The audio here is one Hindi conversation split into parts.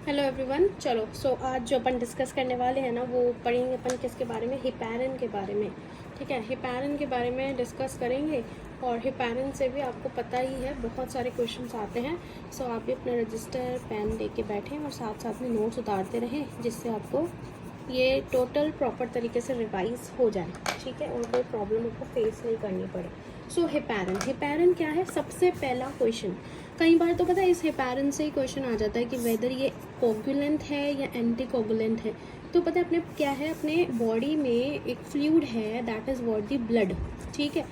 Hello everyone. चलो आज जो अपन डिस्कस करने वाले हैं ना, वो पढ़ेंगे अपन किसके बारे में, हिपैरिन के बारे में। ठीक है, हिपैरिन के बारे में डिस्कस करेंगे। और हिपैरिन से भी आपको पता ही है बहुत सारे क्वेश्चंस आते हैं। आप भी अपना रजिस्टर पेन लेके बैठें और साथ साथ में नोट्स उतारते रहें, जिससे आपको ये टोटल प्रॉपर तरीके से रिवाइज हो जाए। ठीक है, और कोई प्रॉब्लम आपको फेस नहीं करनी पड़े। हिपैरिन क्या है? सबसे पहला क्वेश्चन, कई बार तो पता है इस हिपैरिन से ही क्वेश्चन आ जाता है कि वेदर ये कोगुलेंट है या एंटी कोगुलेंट है। तो पता है अपने क्या है, अपने बॉडी में एक फ्लूइड है, that is what the blood. ठीक है,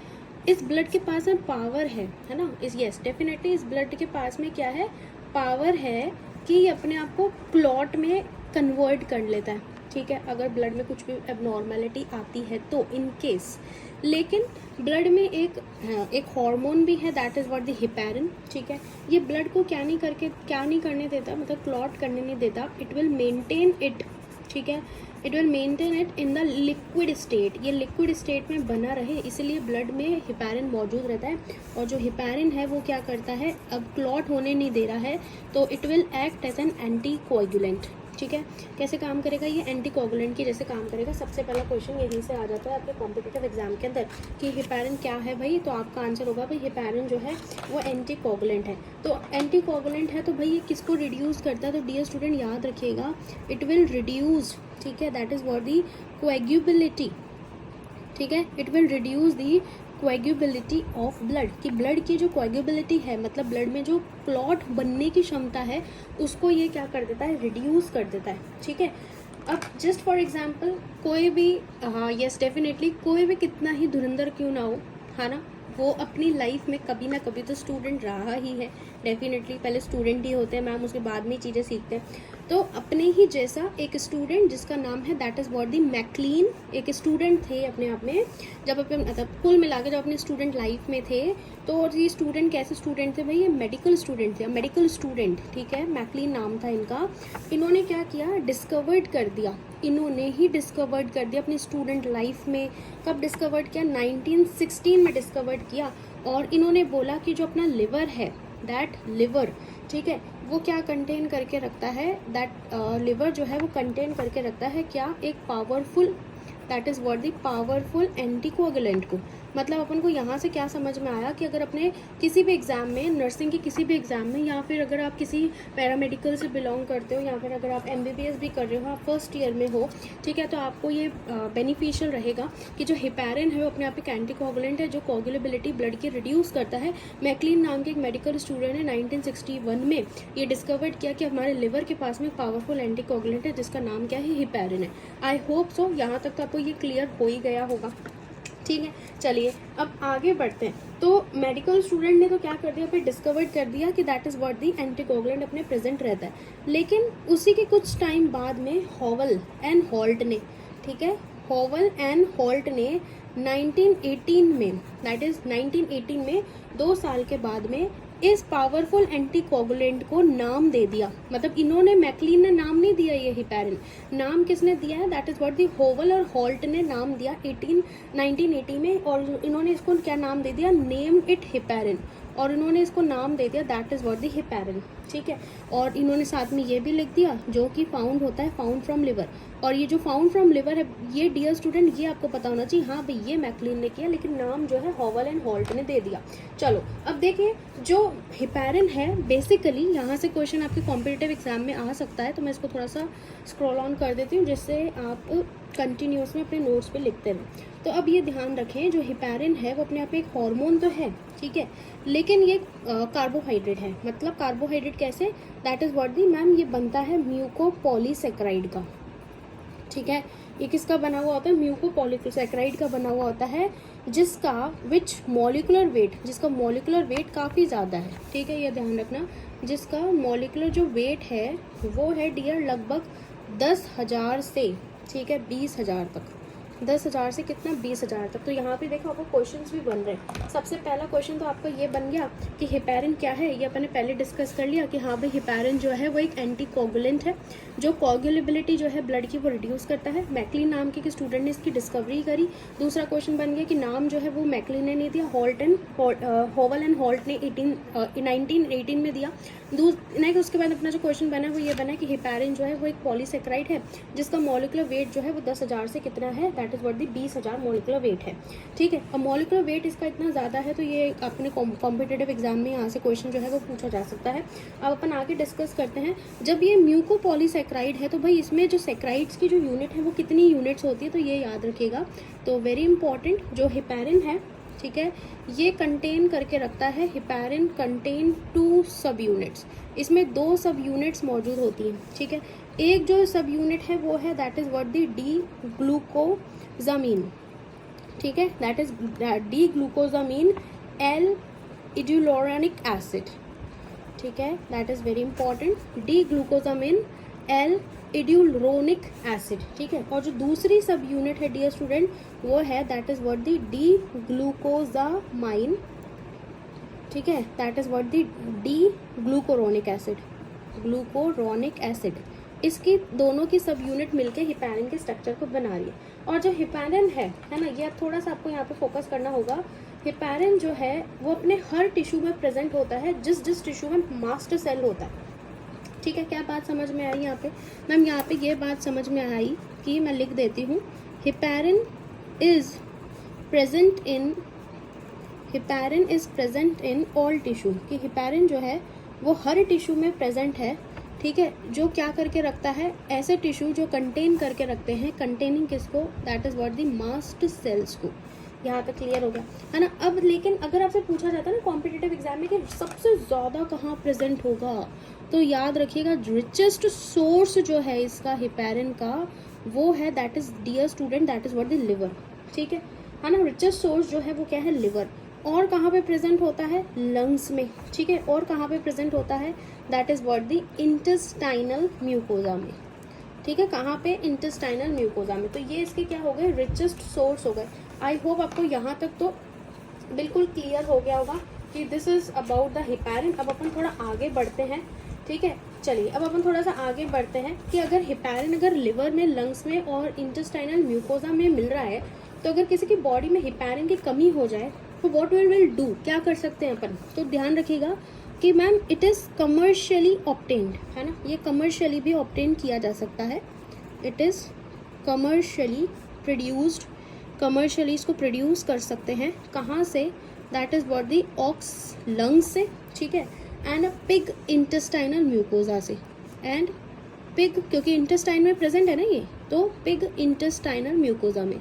इस ब्लड के पास में पावर है ना। यस डेफिनेटली इस ब्लड के पास में क्या है, पावर है कि ये अपने आप को क्लॉट में कन्वर्ट कर लेता है। ठीक है, अगर ब्लड में कुछ भी एबनॉर्मेलिटी आती है तो इन केस। लेकिन ब्लड में एक हार्मोन भी है, that is what the heparin. ठीक है, ये ब्लड को क्या नहीं करने देता, मतलब क्लॉट करने नहीं देता। It will maintain it. ठीक है, it will maintain it in the liquid state. ये लिक्विड स्टेट में बना रहे, इसलिए ब्लड में हिपैरिन मौजूद रहता है। और जो हिपैरिन है वो क्या करता है, अब क्लॉट होने नहीं दे रहा है तो it will act as an anti coagulant. ठीक है, कैसे काम करेगा ये? एंटी कोगुलेंट की जैसे काम करेगा। सबसे पहला क्वेश्चन यहीं से आ जाता है आपके कॉम्पिटिटिव एग्जाम के अंदर कि हिपैरिन क्या है भाई, तो आपका आंसर होगा भाई हिपैरिन जो है वो एंटी कोगुलेंट है। तो एंटी कोगुलेंट है तो भाई ये किसको रिड्यूस करता है? तो डियर स्टूडेंट याद रखिएगा, इट विल रिड्यूस। ठीक है, that is what the coagulability. ठीक है, it will reduce the coagulability of blood. कि ब्लड की जो कोएग्युबिलिटी है, मतलब ब्लड में जो क्लॉट बनने की क्षमता है, उसको ये क्या कर देता है, रिड्यूस कर देता है। ठीक है, अब जस्ट फॉर एग्जांपल कोई भी, हाँ यस डेफिनेटली, कोई भी कितना ही धुरंधर क्यों ना हो, है ना, वो अपनी लाइफ में कभी ना कभी तो स्टूडेंट रहा ही है। डेफिनेटली पहले स्टूडेंट ही होते हैं मैम, उसके बाद में चीज़ें सीखते हैं। तो अपने ही जैसा एक स्टूडेंट जिसका नाम है that is what the McLean, एक स्टूडेंट थे अपने आप में, जब अपने मतलब कुल मिला के जब अपने स्टूडेंट लाइफ में थे। तो ये स्टूडेंट कैसे स्टूडेंट थे भाई? ये मेडिकल स्टूडेंट थे, मेडिकल स्टूडेंट। ठीक है, मैकलीन नाम था इनका। इन्होंने क्या किया, डिस्कवर्ड कर दिया। इन्होंने ही डिस्कवर्ड कर दिया अपनी स्टूडेंट लाइफ में। कब डिस्कवर्ड किया? 1916 में डिस्कवर्ड किया। और इन्होंने बोला कि जो अपना लिवर है, दैट लिवर, ठीक है, वो क्या कंटेन करके रखता है, दैट लिवर जो है वो कंटेन करके रखता है क्या, एक powerful, that is what the powerful anticoagulant को। मतलब अपन को यहाँ से क्या समझ में आया कि अगर अपने किसी भी एग्ज़ाम में, नर्सिंग के किसी भी एग्ज़ाम में, या फिर अगर आप किसी पैरामेडिकल से बिलोंग करते हो, या फिर अगर आप MBBS भी कर रहे हो, आप फर्स्ट ईयर में हो, ठीक है, तो आपको ये बेनिफिशियल रहेगा कि जो हिपैरिन है वो अपने आप एक एंटीकोगुलेंट है जो कोगुलेबिलिटी ब्लड की रिड्यूस करता है। मैकलीन नाम के एक मेडिकल स्टूडेंट ने 1961 में ये डिस्कवर्ड किया कि हमारे लिवर के पास में पावरफुल एंटीकोगुलेंट है जिसका नाम क्या है, हिपैरिन है। आई होप सो यहाँ तक तो आपको ये क्लियर हो ही गया होगा। ठीक है, चलिए अब आगे बढ़ते हैं। तो मेडिकल स्टूडेंट ने तो क्या कर दिया, फिर डिस्कवर्ड कर दिया कि that is what the anticoagulant अपने प्रेजेंट रहता है। लेकिन उसी के कुछ टाइम बाद में हॉवल एंड हॉल्ट ने, ठीक है, हॉवल एंड हॉल्ट ने 1918 में, दैट इज़ 1918 में, 2 साल के बाद में इस पावरफुल एंटीकोगुलेंट को नाम दे दिया। मतलब इन्होंने, मैकलीन ने नाम नहीं दिया ये हिपैरिन, नाम किसने दिया है, दैट इज व्हाट दी होवल और हॉल्ट ने नाम दिया 1980 में। और इन्होंने इसको क्या नाम दे दिया, नेम इट हिपैरिन, और इन्होंने इसको नाम दे दिया that is what the heparin. ठीक है, और इन्होंने साथ में ये भी लिख दिया जो कि फाउंड होता है, फाउंड फ्रॉम लिवर। और ये जो फाउंड फ्रॉम लिवर है, ये डियर स्टूडेंट ये आपको पता होना चाहिए, हाँ भाई ये मैकलीन ने किया, लेकिन नाम जो है हॉवल एंड हॉल्ट ने दे दिया। चलो अब देखिए, जो हिपैरिन है बेसिकली, यहाँ से क्वेश्चन आपके कॉम्पिटिटिव एग्जाम में आ सकता है। तो मैं इसको थोड़ा सा स्क्रॉल ऑन कर देती हूँ जिससे आप कंटिन्यूस में अपने नोट्स पे लिखते रहें। तो अब ये ध्यान रखें, जो हिपैरिन है वो अपने आप एक हार्मोन तो है, ठीक है, लेकिन ये कार्बोहाइड्रेट है। मतलब कार्बोहाइड्रेट कैसे, that is what the ma'am, ये बनता है म्यूकोपॉलीसेक्राइड का। ठीक है, ये किसका बना हुआ होता है, म्यूकोपॉलीसेक्राइड का बना हुआ होता है, जिसका विच मॉलिकुलर वेट, जिसका मॉलिकुलर वेट काफ़ी ज़्यादा है। ठीक है, ये ध्यान रखना, जिसका मॉलिकुलर जो वेट है वो है डियर लगभग 10,000 से, ठीक है, 20,000 तक। 10,000 से कितना, 20,000 तक। तो यहाँ पे देखो आपको क्वेश्चंस भी बन रहे हैं। सबसे पहला क्वेश्चन तो आपका ये बन गया कि हिपैरिन क्या है, ये अपन ने पहले डिस्कस कर लिया कि हाँ भाई हिपैरिन जो है वो एक एंटीकोगुलेंट है। जो कोगुलेबिलिटी जो है ब्लड की वो रिड्यूस करता है। मैकलिन नाम के स्टूडेंट ने इसकी डिस्कवरी करी। दूसरा क्वेश्चन बन गया कि नाम जो है वो मैकलिन ने नहीं दिया, होवल एंड हॉल्ट ने 1918 में दिया। नेक्स्ट उसके बाद अपना जो क्वेश्चन बना है वो ये बना कि हेपेरिन जो है वो एक पॉलीसेक्राइड है जिसका मॉलिकुलर वेट जो है वो 10,000 से कितना है, that is what the 20,000 molecular weight है। ठीक है, अब मॉलिकुलर वेट इसका इतना ज़्यादा है तो ये अपने कॉम्पिटेटिव एग्जाम में यहाँ से क्वेश्चन जो है वो पूछा जा सकता है। अब अपन आगे डिस्कस करते हैं। जब ये म्यूकोपॉलीसेक्राइड है तो भाई इसमें जो सेक्राइड्स की जो यूनिट है वो कितनी यूनिट्स होती है, तो ये याद रखिएगा। तो वेरी इंपॉर्टेंट, जो हेपेरिन है, ठीक है, ये कंटेन करके रखता है, हेपेरिन कंटेन 2 सब यूनिट्स। इसमें 2 सब यूनिट्स मौजूद होती हैं। ठीक है, एक जो सब यूनिट है वो है that is what the D glucosamine. ठीक है, that is D glucosamine L iduronic acid. ठीक है, that is very important, D glucosamine L iduronic acid. ठीक है, और जो दूसरी सब यूनिट है डियर स्टूडेंट वो है that is what the D glucosamine. ठीक है, that is what the D glucuronic acid, glucuronic acid. इसकी दोनों की सब यूनिट मिलके हेपेरिन के स्ट्रक्चर को बना रही है। और जो हेपेरिन है ना, ये थोड़ा सा आपको यहाँ पे फोकस करना होगा। हेपेरिन जो है वो अपने हर टिश्यू में प्रेजेंट होता है जिस टिश्यू में मास्टर सेल होता है। ठीक है, क्या बात समझ में आई यहाँ पे मैम? यहाँ पे ये बात समझ में आई कि मैं लिख देती हूँ, heparin is present in all tissue, कि हेपेरिन जो है वो हर टिश्यू में प्रेजेंट है। ठीक है, जो क्या करके रखता है, ऐसे टिश्यू जो कंटेन करके रखते हैं, कंटेनिंग किसको, that is what the mast cells को। यहाँ तक क्लियर हो गया है ना? अब लेकिन अगर आपसे पूछा जाता है ना कॉम्पिटिटिव एग्जाम में कि सबसे ज़्यादा कहाँ प्रेजेंट होगा, तो याद रखिएगा रिचेस्ट सोर्स जो है इसका हेपेरिन का वो है that is dear student that is what the liver. ठीक है ना? रिचेस्ट सोर्स जो है वो क्या है, लिवर। और कहाँ पे प्रेजेंट होता है, लंग्स में। ठीक है, और कहाँ पे प्रेजेंट होता है, that is what the intestinal mucosa में। ठीक है, कहाँ पे, इंटेस्टाइनल म्यूकोजा में। तो ये इसके क्या हो गए, रिचेस्ट सोर्स हो गए। आई होप आपको यहाँ तक तो बिल्कुल क्लियर हो गया होगा कि this is about the heparin. अब अपन थोड़ा आगे बढ़ते हैं। ठीक है, चलिए अब अपन थोड़ा सा आगे बढ़ते हैं कि अगर हेपेरिन अगर लिवर में, लंग्स में और इंटेस्टाइनल म्यूकोजा में मिल रहा है, तो अगर किसी की बॉडी में हेपेरिन की कमी हो जाए तो व्हाट वी विल डू, क्या कर सकते हैं अपन? तो ध्यान रखिएगा कि ma'am it is commercially obtained, है ना? ये कमर्शियली भी ऑब्टेन किया जा सकता है। It is commercially produced, commercially इसको प्रोड्यूस कर सकते हैं। कहाँ से, that is what the ox lungs से। ठीक है, and a pig intestinal mucosa से। एंड पिग क्योंकि इंटेस्टाइन में प्रेजेंट है ना ये, तो पिग इंटेस्टाइनल म्यूकोजा में।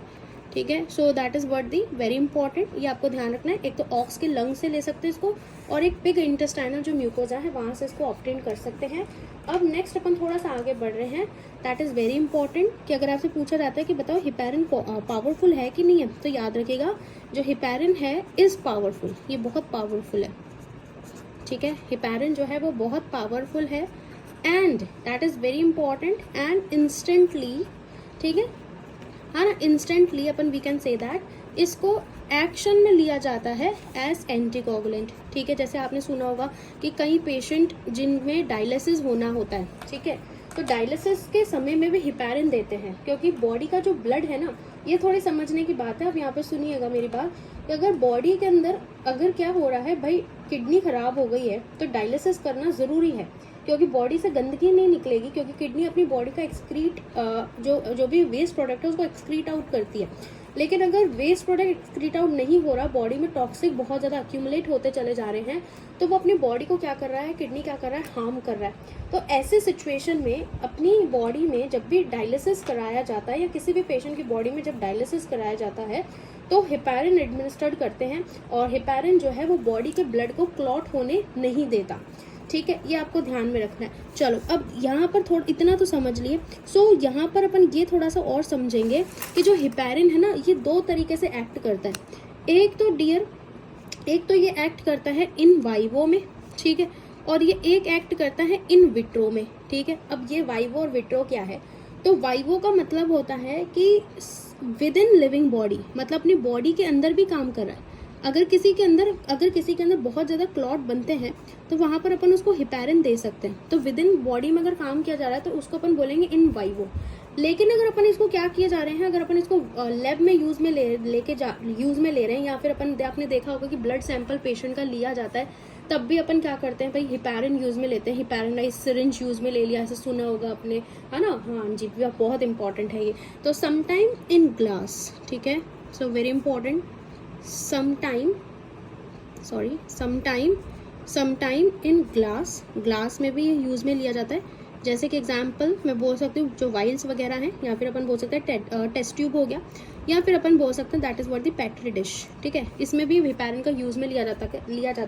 ठीक है, so that is what the very important, ये आपको ध्यान रखना है। एक तो ऑक्स के लंग से ले सकते हैं इसको, और एक पिग इंटेस्टाइनल जो म्यूकोजा है वहाँ से इसको ऑब्टेन कर सकते हैं। अब नेक्स्ट अपन थोड़ा सा आगे बढ़ रहे हैं। दैट इज़ वेरी इंपॉर्टेंट कि अगर आपसे पूछा जाता है कि बताओ हेपेरिन पावरफुल है कि नहीं है, तो याद रखिएगा जो हेपेरिन है इज़ पावरफुल, ये बहुत पावरफुल है। ठीक है, हेपेरिन जो है वो बहुत पावरफुल है and that is very important and instantly. ठीक है ना, इंस्टेंटली अपन वी कैन से दैट इसको एक्शन में लिया जाता है एज एंटीकोगुलेंट। ठीक है, जैसे आपने सुना होगा कि कई पेशेंट जिनमें डायलिसिस होना होता है, ठीक है, तो डायलिसिस के समय में भी हेपेरिन देते हैं, क्योंकि बॉडी का जो ब्लड है ना, ये थोड़ी समझने की बात है। अब यहाँ पे सुनिएगा मेरी बात कि अगर बॉडी के अंदर अगर क्या हो रहा है, भाई किडनी खराब हो गई है तो डायलिसिस करना ज़रूरी है, क्योंकि बॉडी से गंदगी नहीं निकलेगी, क्योंकि किडनी अपनी बॉडी का एक्सक्रीट जो भी वेस्ट प्रोडक्ट है उसको एक्सक्रीट आउट करती है। लेकिन अगर वेस्ट प्रोडक्ट एक्सक्रीट आउट नहीं हो रहा, बॉडी में टॉक्सिक बहुत ज़्यादा अक्यूमुलेट होते चले जा रहे हैं, तो वो अपनी बॉडी को क्या कर रहा है, किडनी क्या कर रहा है, हार्म कर रहा है। तो ऐसे सिचुएशन में अपनी बॉडी में जब भी डायलिसिस कराया जाता है या किसी भी पेशेंट की बॉडी में जब डायलिसिस कराया जाता है तो हेपेरिन एडमिनिस्टर्ड करते हैं, और हेपेरिन जो है वो बॉडी के ब्लड को क्लॉट होने नहीं देता। ठीक है, ये आपको ध्यान में रखना है। चलो अब यहाँ पर थोड़ा इतना तो समझ लिए। सो यहाँ पर अपन ये थोड़ा सा और समझेंगे कि जो हेपेरिन है ना, ये 2 तरीके से एक्ट करता है। एक तो ये एक्ट करता है इन वाइवो में, ठीक है, और ये एक एक्ट करता है इन विट्रो में। ठीक है, अब ये वाइवो और विट्रो क्या है, तो वाइवो का मतलब होता है कि विद इन लिविंग बॉडी, मतलब अपनी बॉडी के अंदर भी काम कर रहा है, अगर किसी के अंदर बहुत ज़्यादा क्लॉट बनते हैं तो वहाँ पर अपन उसको हिपैरिन दे सकते हैं। तो विद इन बॉडी में अगर काम किया जा रहा है तो उसको अपन बोलेंगे इन वाइवो। लेकिन अगर अपन इसको क्या किए जा रहे हैं, अगर अपन इसको लैब में यूज़ में ले रहे हैं, या फिर आपने देखा होगा कि ब्लड सैंपल पेशेंट का लिया जाता है, तब भी अपन क्या करते हैं भाई, हिपैरिन यूज़ में लेते हैं, हिपैरिनाइज सिरिंज यूज़ में ले लिया, ऐसे सुना होगा आपने, है ना। हाँ जी, बहुत इंपॉर्टेंट है ये। तो समटाइम इन ग्लास, ठीक है, so very important, sometime in glass में भी यूज़ में लिया जाता है। जैसे कि एग्जाम्पल मैं बोल सकती हूँ जो वाइल्स वगैरह हैं, या फिर अपन बोल सकते हैं टेस्ट ट्यूब हो गया, या फिर अपन बोल सकते हैं that is what the petri dish, ठीक है। इसमें भी हिपैरिन का यूज़ में लिया जाता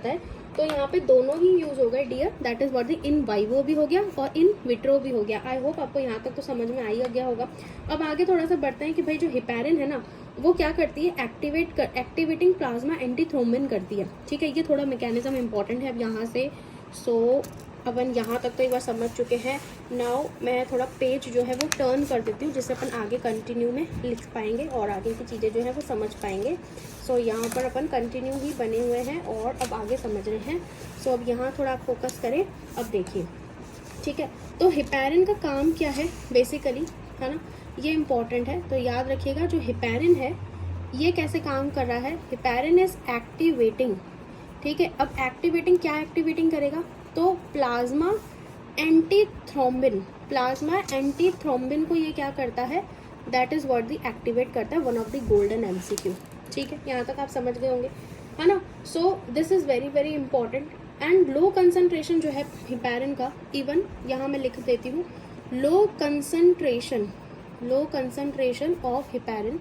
है। तो यहाँ पे दोनों ही यूज़ हो गए dear, that is what the in vivo भी हो गया और इन विट्रो भी हो गया। आई होप आपको यहाँ तक तो समझ में आई गया होगा। अब आगे थोड़ा सा बढ़ते हैं कि भाई जो हिपैरिन है ना, वो क्या करती है, एक्टिवेटिंग प्लाज्मा एंटीथ्रोम्बिन करती है, ठीक है। ये थोड़ा मैकेनिज्म इंपॉर्टेंट है अब यहाँ से। सो अपन यहाँ तक तो एक बार समझ चुके हैं। नाउ मैं थोड़ा पेज जो है वो टर्न कर देती हूँ, जिससे अपन आगे कंटिन्यू में लिख पाएंगे और आगे की चीज़ें जो है वो समझ पाएंगे। सो यहाँ पर अपन कंटिन्यू ही बने हुए हैं और अब आगे समझ रहे हैं। सो अब यहाँ थोड़ा आप फोकस करें, अब देखिए, ठीक है। तो हिपैरिन का काम क्या है बेसिकली, है ना, ये इम्पॉर्टेंट है। तो याद रखिएगा जो हिपैरिन है ये कैसे काम कर रहा है। हिपैरिन इज एक्टिवेटिंग, ठीक है। अब एक्टिवेटिंग क्या एक्टिवेटिंग करेगा, तो प्लाज्मा एंटीथ्रोम्बिन को ये क्या करता है, that is what the activate करता है, one of the golden MCQ, ठीक है। यहाँ तक आप समझ गए होंगे, है ना। So this is very very important. And low concentration जो है हिपैरिन का, इवन यहाँ मैं लिख देती हूँ, लो कंसंट्रेशन ऑफ हिपैरिन,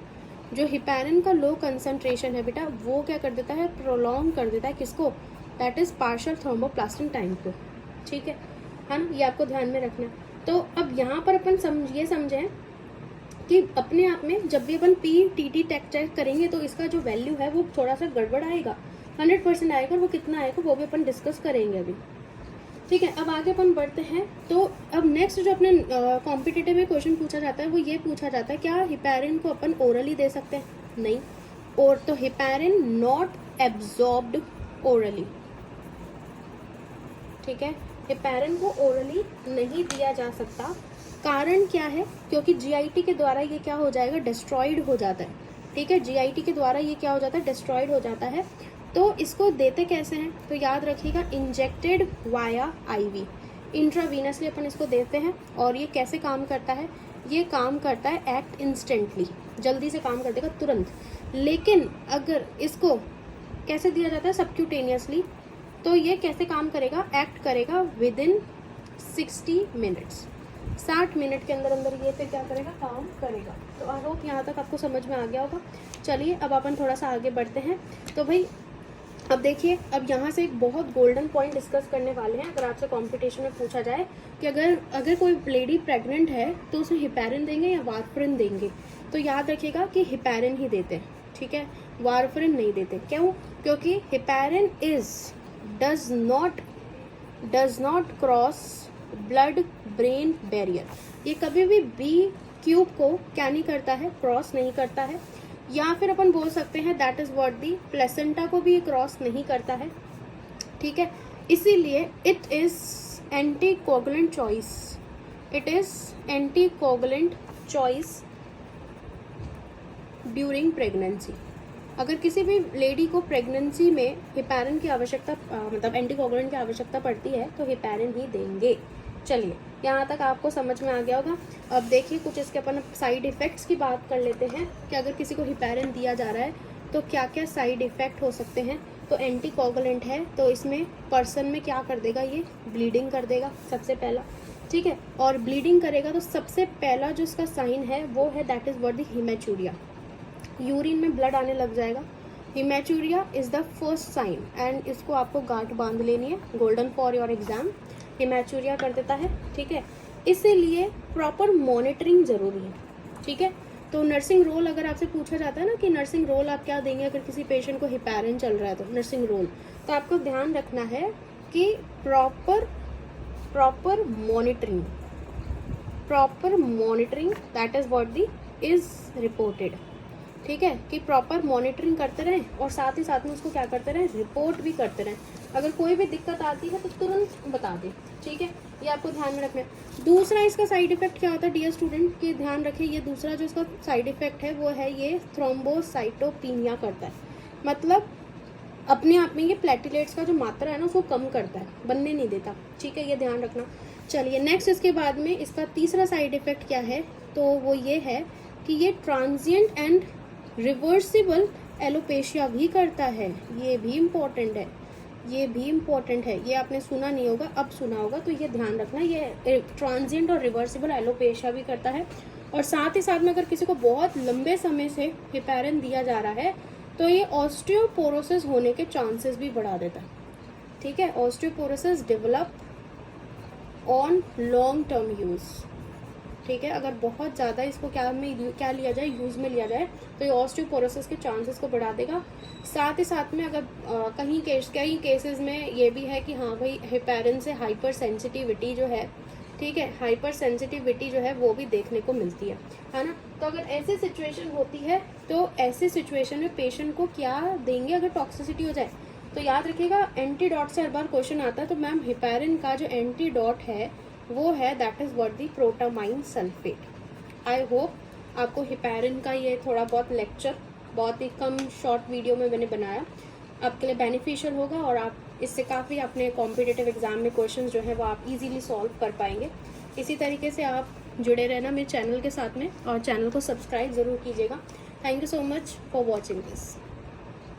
जो हिपैरिन का लो कंसंट्रेशन है बेटा, वो क्या कर देता है, प्रोलॉन्ग कर देता है किसको, that is partial thromboplastin time को, ठीक है ना। ये आपको ध्यान में रखना। तो अब यहाँ पर अपन समझें कि अपने आप में जब भी अपन PTT चेक करेंगे तो इसका जो वैल्यू है वो थोड़ा सा गड़बड़ आएगा, 100% आएगा, वो कितना आएगा वो भी अपन डिस्कस करेंगे अभी, ठीक है। अब आगे अपन बढ़ते हैं। तो अब नेक्स्ट जो अपने कॉम्पिटिटिव में क्वेश्चन पूछा जाता है वो ये पूछा जाता है, क्या हिपैरिन को अपन ओरली दे सकते हैं, नहीं। और तो हिपैरिन नॉट एब्जॉर्ब्ड ओरली, ठीक है, हिपैरिन को ओरली नहीं दिया जा सकता। कारण क्या है, क्योंकि GIT के द्वारा ये क्या हो जाएगा, डिस्ट्रॉयड हो जाता है, ठीक है। GIT के द्वारा ये क्या हो जाता है, डिस्ट्रॉयड हो जाता है। तो इसको देते कैसे हैं, तो याद रखिएगा, इंजेक्टेड वाया IV, इंट्रावीनसली अपन इसको देते हैं। और ये कैसे काम करता है, ये काम करता है एक्ट इंस्टेंटली, जल्दी से काम कर देगा तुरंत। लेकिन अगर इसको कैसे दिया जाता है, सबक्यूटेनियसली, तो ये कैसे काम करेगा, एक्ट करेगा विद इन 60 मिनट्स, 60 मिनट के अंदर ये फिर क्या करेगा, काम करेगा। तो आई होप यहाँ तक आपको समझ में आ गया होगा। चलिए अब अपन थोड़ा सा आगे बढ़ते हैं। तो भाई अब देखिए, अब यहाँ से एक बहुत गोल्डन पॉइंट डिस्कस करने वाले हैं। अगर आपसे कंपटीशन में पूछा जाए कि अगर कोई लेडी प्रेग्नेंट है तो उसे हिपैरिन देंगे या वारफरिन देंगे, तो याद रखिएगा कि हिपैरिन ही देते हैं, ठीक है, वारफरिन नहीं देते। क्यों, क्योंकि heparin does not cross blood brain barrier, ये कभी भी B-क्यूब को क्या नहीं करता है, क्रॉस नहीं करता है। या फिर अपन बोल सकते हैं that is what the placenta को भी क्रॉस नहीं करता है, ठीक है। इसीलिए it is anticoagulant choice during pregnancy. अगर किसी भी लेडी को प्रेगनेंसी में हिपैरिन की आवश्यकता मतलब एंटीकोगुलेंट की आवश्यकता पड़ती है तो हिपैरिन ही देंगे। चलिए यहाँ तक आपको समझ में आ गया होगा। अब देखिए कुछ इसके अपन साइड इफ़ेक्ट्स की बात कर लेते हैं कि अगर किसी को हिपैरिन दिया जा रहा है तो क्या क्या साइड इफ़ेक्ट हो सकते हैं। तो एंटीकोगुलेंट है तो इसमें पर्सन में क्या कर देगा, ये ब्लीडिंग कर देगा सबसे पहला, ठीक है। और ब्लीडिंग करेगा तो सबसे पहला जो इसका साइन है वो है that is what the haematuria, urine में ब्लड आने लग जाएगा। Haematuria is the first sign and इसको आपको गांठ बांध लेनी है, golden for your exam. Haematuria कर देता है, ठीक है। इसीलिए प्रॉपर मॉनिटरिंग ज़रूरी है, ठीक है। तो नर्सिंग रोल अगर आपसे पूछा जाता है ना कि नर्सिंग रोल आप क्या देंगे अगर किसी पेशेंट को हिपैरिन चल रहा है, तो नर्सिंग रोल तो आपको ध्यान रखना है कि proper monitoring that is what the is reported, ठीक है, कि प्रॉपर मॉनिटरिंग करते रहें और साथ ही साथ में उसको क्या करते रहें, रिपोर्ट भी करते रहें। अगर कोई भी दिक्कत आती है तो तुरंत बता दें, ठीक है, ये आपको ध्यान में रखना है। दूसरा इसका साइड इफेक्ट क्या होता है डियर स्टूडेंट, कि ध्यान रखें, ये दूसरा जो इसका साइड इफेक्ट है वो है ये थ्रोम्बोसाइटोपिनिया करता है, मतलब अपने आप में ये प्लेटलेट्स का जो मात्रा है ना उसको कम करता है, बनने नहीं देता, ठीक है, ये ध्यान रखना। चलिए नेक्स्ट, इसके बाद में इसका तीसरा साइड इफेक्ट क्या है, तो वो ये है कि ये ट्रांजिएंट एंड रिवर्सिबल एलोपेशिया भी करता है। ये भी इम्पोर्टेंट है, ये भी इम्पोर्टेंट है, ये आपने सुना नहीं होगा, अब सुना होगा, तो ये ध्यान रखना, ये ट्रांजिएंट और रिवर्सिबल एलोपेशिया भी करता है। और साथ ही साथ में अगर किसी को बहुत लंबे समय से हेपेरिन दिया जा रहा है तो ये ऑस्टियोपोरोसिस होने के चांसेस भी बढ़ा देता है, ठीक है, osteoporosis develop on long term use, ठीक है, अगर बहुत ज़्यादा इसको क्या लिया जाए, यूज़ में लिया जाए तो ये ऑस्टियोपोरोसिस के चांसेस को बढ़ा देगा। साथ ही साथ में अगर कई केसेस में ये भी है कि हाँ भाई हेपेरिन से हाइपर सेंसिटिविटी जो है, ठीक है, हाइपर सेंसिटिविटी जो है वो भी देखने को मिलती है ना। तो अगर ऐसी सिचुएशन होती है तो ऐसी सिचुएशन में पेशेंट को क्या देंगे अगर टॉक्सिसिटी हो जाए, तो याद रखिएगा एंटीडॉट से हर बार क्वेश्चन आता है, तो मैम हेपेरिन का जो एंटीडॉट है वो है that is what the protamine sulphate. I hope आपको हेपेरिन का ये थोड़ा बहुत लेक्चर बहुत ही कम शॉर्ट वीडियो में मैंने बनाया आपके लिए बेनिफिशियल होगा और आप इससे काफ़ी अपने कॉम्पिटिटिव एग्जाम में क्वेश्चंस जो है वो आप इजीली सॉल्व कर पाएंगे। इसी तरीके से आप जुड़े रहना मेरे चैनल के साथ में और चैनल को सब्सक्राइब ज़रूर कीजिएगा। Thank you so much for watching this.